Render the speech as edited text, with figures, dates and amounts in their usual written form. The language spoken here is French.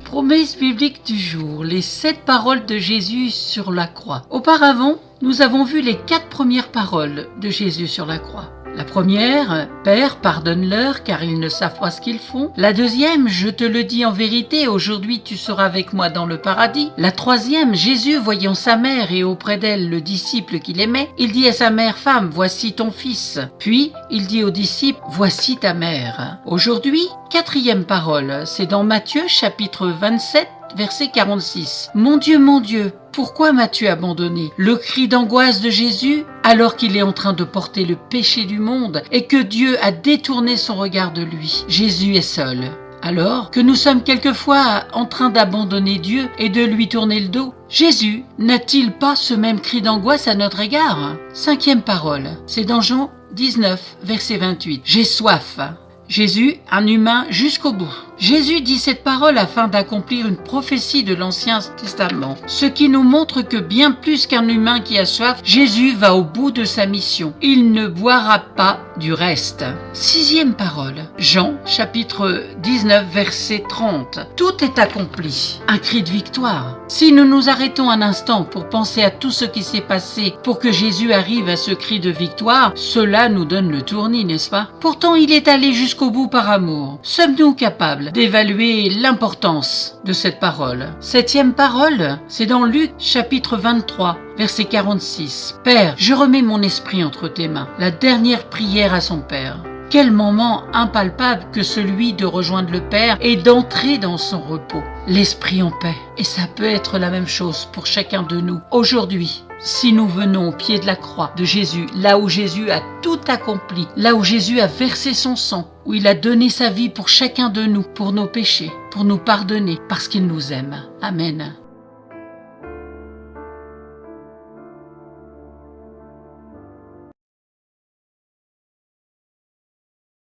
Promesse biblique du jour, les 7 paroles de Jésus sur la croix. Auparavant, nous avons vu les 4 premières paroles de Jésus sur la croix. La première, « Père, pardonne-leur car ils ne savent pas ce qu'ils font ». La deuxième, « Je te le dis en vérité, aujourd'hui tu seras avec moi dans le paradis ». La troisième, Jésus voyant sa mère et auprès d'elle le disciple qu'il aimait, il dit à sa mère, « Femme, voici ton fils ». Puis il dit au disciple, « Voici ta mère ». Aujourd'hui, 4e parole, c'est dans Matthieu chapitre 27, verset 46. « Mon Dieu, pourquoi m'as-tu abandonné ?» Le cri d'angoisse de Jésus alors qu'il est en train de porter le péché du monde et que Dieu a détourné son regard de lui. Jésus est seul. Alors que nous sommes quelquefois en train d'abandonner Dieu et de lui tourner le dos, Jésus n'a-t-il pas ce même cri d'angoisse à notre égard ? 5e parole, c'est dans Jean 19, verset 28. « J'ai soif ». Jésus, un humain jusqu'au bout. Jésus dit cette parole afin d'accomplir une prophétie de l'Ancien Testament, ce qui nous montre que bien plus qu'un humain qui a soif, Jésus va au bout de sa mission. Il ne boira pas du reste. 6e parole, Jean chapitre 19 verset 30. Tout est accompli. Un cri de victoire. Si nous nous arrêtons un instant pour penser à tout ce qui s'est passé pour que Jésus arrive à ce cri de victoire, cela nous donne le tournis, n'est-ce pas? Pourtant, il est allé jusqu'au bout par amour. Sommes-nous capables d'évaluer l'importance de cette parole? 7e parole, c'est dans Luc chapitre 23, verset 46. « Père, je remets mon esprit entre tes mains. » La dernière prière à son Père. Quel moment impalpable que celui de rejoindre le Père et d'entrer dans son repos. L'esprit en paix. Et ça peut être la même chose pour chacun de nous. Aujourd'hui, si nous venons au pied de la croix de Jésus, là où Jésus a tout accompli, là où Jésus a versé son sang, où il a donné sa vie pour chacun de nous, pour nos péchés, pour nous pardonner, parce qu'il nous aime. Amen.